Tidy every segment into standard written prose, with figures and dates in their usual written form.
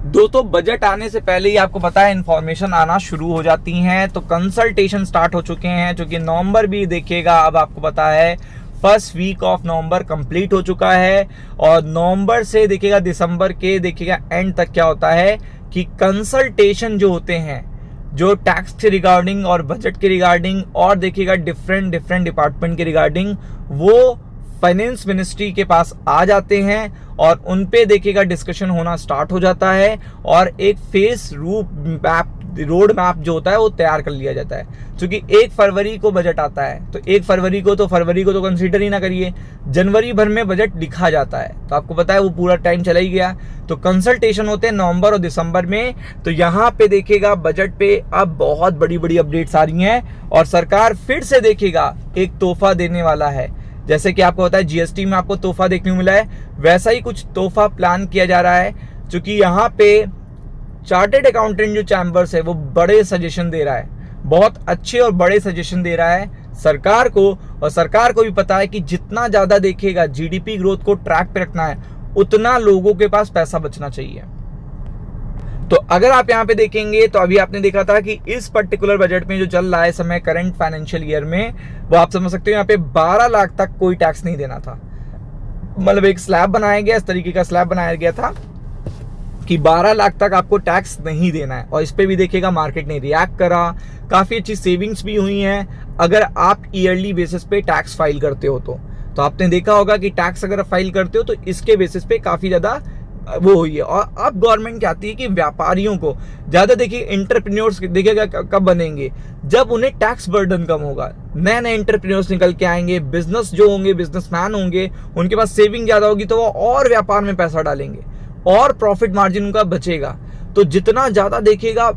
दोस्तों बजट आने से पहले ही आपको पता है इन्फॉर्मेशन आना शुरू हो जाती हैं, तो कंसल्टेशन स्टार्ट हो चुके हैं। जो कि नवंबर भी देखिएगा, अब आपको पता है first week of November complete हो चुका है और नवंबर से देखिएगा दिसंबर के देखिएगा एंड तक क्या होता है कि कंसल्टेशन जो होते हैं, जो टैक्स के रिगार्डिंग और बजट के रिगार्डिंग और देखिएगा डिफरेंट डिपार्टमेंट के रिगार्डिंग, वो फाइनेंस मिनिस्ट्री के पास आ जाते हैं और उन पे देखिएगा डिस्कशन होना स्टार्ट हो जाता है और एक फेस रोड मैप जो होता है वो तैयार कर लिया जाता है। क्योंकि 1 फरवरी को बजट आता है, तो 1 फरवरी को तो कंसीडर ही ना करिए, जनवरी भर में बजट लिखा जाता है, तो आपको पता है वो पूरा टाइम चला ही गया। तो कंसल्टेशन होते हैं नवंबर और दिसंबर में। तो यहाँ पे देखिएगा बजट पे अब बहुत बड़ी अपडेट्स आ रही हैं और सरकार फिर से देखिएगा एक तोहफा देने वाला है। जैसे कि आपको पता है जीएसटी में आपको तोहफा देखने को मिला है, वैसा ही कुछ तोहफा प्लान किया जा रहा है। क्योंकि यहाँ पे चार्टेड अकाउंटेंट जो चैम्बर्स है वो बड़े सजेशन दे रहा है, बहुत अच्छे और बड़े सजेशन दे रहा है सरकार को, और सरकार को भी पता है कि जितना ज्यादा देखेगा जीडीपी ग्रोथ को ट्रैक पे रखना है, उतना लोगों के पास पैसा बचना चाहिए। तो अगर आप यहाँ पे देखेंगे तो अभी आपने देखा था कि इस पर्टिकुलर बजट में जो चल रहा है समय करंट फाइनेंशियल ईयर में, वो आप समझ सकते हो यहाँ पे 12 लाख तक कोई टैक्स नहीं देना था। मतलब एक स्लैब बनाया गया, इस तरीके का स्लैब बनाया गया था कि 12 लाख तक आपको टैक्स नहीं देना है। और इस पे भी देखिएगा मार्केट ने रिएक्ट करा, काफी अच्छी सेविंग्स भी हुई हैं अगर आप ईयरली बेसिस पे टैक्स फाइल करते हो। तो आपने देखा होगा कि टैक्स अगर फाइल करते हो तो इसके बेसिस पे काफी ज्यादा वो हुई है। और अब गवर्नमेंट चाहती है कि व्यापारियों को ज्यादा, देखिए एंटरप्रेन्योर्स देखिएगा कब बनेंगे, जब उन्हें टैक्स बर्डन कम होगा, नए एंटरप्रेन्योर्स निकल के आएंगे, बिजनेस जो होंगे, बिजनेसमैन होंगे, उनके पास सेविंग ज्यादा होगी तो वो और व्यापार में पैसा डालेंगे और प्रॉफिट मार्जिन उनका बचेगा। तो जितना ज्यादा देखिएगा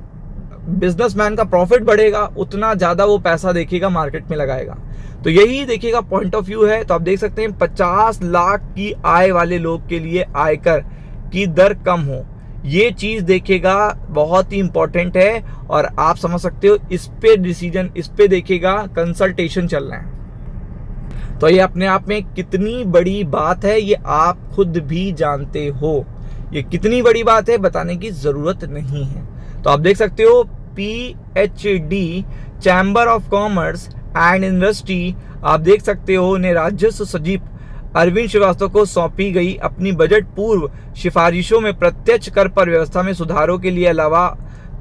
बिजनेसमैन का प्रॉफिट बढ़ेगा, उतना ज्यादा वो पैसा देखिएगा मार्केट में लगाएगा। तो यही देखिएगा पॉइंट ऑफ व्यू है। तो आप देख सकते हैं 50 लाख की आय वाले लोग के लिए आयकर की दर कम हो, ये चीज देखिएगा बहुत ही इंपॉर्टेंट है। और आप समझ सकते हो इस पे डिसीजन, इस पे देखिएगा कंसल्टेशन चल रहा है। तो ये अपने आप में कितनी बड़ी बात है, ये आप खुद भी जानते हो। ये कितनी बड़ी बात है बताने की जरूरत नहीं है। तो आप देख सकते हो PHD chamber of commerce and industry, आप देख सकते हो ने राजस्व सचिव अरविंद श्रीवास्तव को सौंपी गई अपनी बजट पूर्व सिफारिशों में प्रत्यक्ष कर पर व्यवस्था में सुधारों के लिए अलावा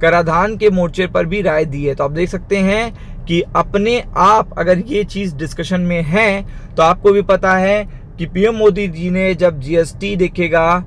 कराधान के मोर्चे पर भी राय दी है। तो आप देख सकते हैं कि अपने आप अगर ये चीज डिस्कशन में है तो आपको भी पता है कि पीएम मोदी जी ने जब जीएसटी देखेगा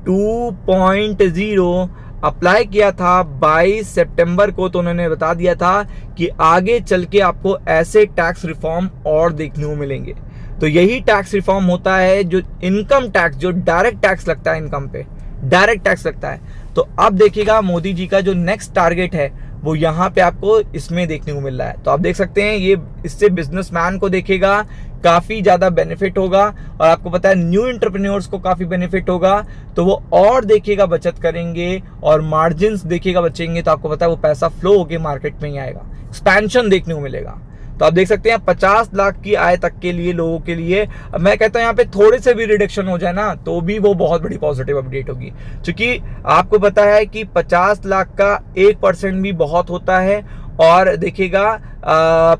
2.0 अप्लाई किया था 22 सितंबर को, तो उन्होंने बता दिया था कि आगे चल के आपको ऐसे टैक्स रिफॉर्म और देखने को मिलेंगे। तो यही टैक्स रिफॉर्म होता है जो इनकम टैक्स, जो डायरेक्ट टैक्स लगता है इनकम पे, डायरेक्ट टैक्स लगता है। तो अब देखिएगा मोदी जी का जो नेक्स्ट टारगेट है वो यहाँ पे आपको इसमें देखने को मिल रहा है। तो आप देख सकते हैं ये इससे बिजनेसमैन को देखेगा काफी ज्यादा बेनिफिट होगा और आपको पता है न्यू एंटरप्रेन्योर्स को काफी बेनिफिट होगा। तो वो और देखिएगा बचत करेंगे और मार्जिन्स देखिएगा बचेंगे, तो आपको पता है वो पैसा फ्लो होके मार्केट में ही आएगा, एक्सपेंशन देखने को मिलेगा। तो आप देख सकते हैं 50 लाख की आय तक के लिए लोगों के लिए, मैं कहता हूं यहाँ पे थोड़े से भी रिडक्शन हो जाए ना तो भी वो बहुत बड़ी पॉजिटिव अपडेट होगी। क्योंकि आपको पता है कि 50 लाख का 1% भी बहुत होता है और देखिएगा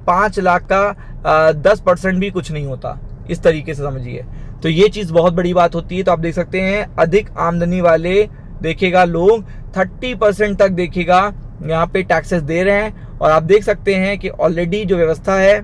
5 लाख का 10% भी कुछ नहीं होता, इस तरीके से समझिए। तो ये चीज बहुत बड़ी बात होती है। तो आप देख सकते हैं अधिक आमदनी वाले देखिएगा लोग 30% तक देखिएगा यहाँ पे टैक्सेस दे रहे हैं। और आप देख सकते हैं कि ऑलरेडी जो व्यवस्था है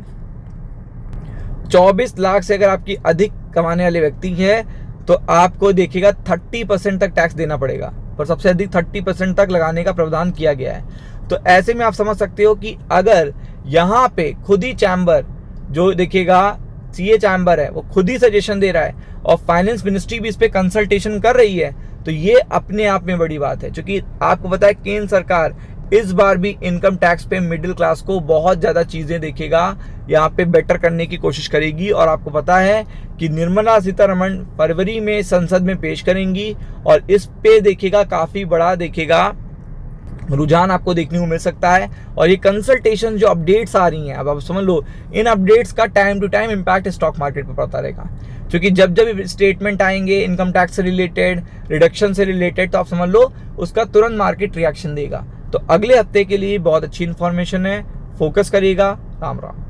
24 लाख से अगर आपकी अधिक कमाने वाले व्यक्ति है तो आपको देखिएगा 30% तक टैक्स देना पड़ेगा, पर सबसे अधिक 30% तक लगाने का प्रावधान किया गया है। तो ऐसे में आप समझ सकते हो कि अगर यहाँ पे खुद ही चैम्बर जो देखिएगा सीए चैम्बर है वो खुद ही सजेशन दे रहा है और फाइनेंस मिनिस्ट्री भी इस पे कंसल्टेशन कर रही है, तो ये अपने आप में बड़ी बात है। क्योंकि आपको पता है केंद्र सरकार इस बार भी इनकम टैक्स पे मिडिल क्लास को बहुत ज्यादा चीजें देखेगा, यहाँ पे बेटर करने की कोशिश करेगी। और आपको पता है कि निर्मला सीतारमण फरवरी में संसद में पेश करेंगी और इस पे देखिएगा काफी बड़ा देखिएगा रुझान आपको देखने को मिल सकता है। और ये कंसल्टेशन जो अपडेट्स आ रही हैं, अब आप समझ लो इन अपडेट्स का time to time impact stock market पर पड़ता रहेगा, क्योंकि जब जब स्टेटमेंट आएंगे इनकम टैक्स से रिलेटेड, रिडक्शन से रिलेटेड, तो आप समझ लो उसका तुरंत मार्केट रिएक्शन देगा। तो अगले हफ्ते के लिए बहुत अच्छी इन्फॉर्मेशन है, फोकस करिएगा। राम राम।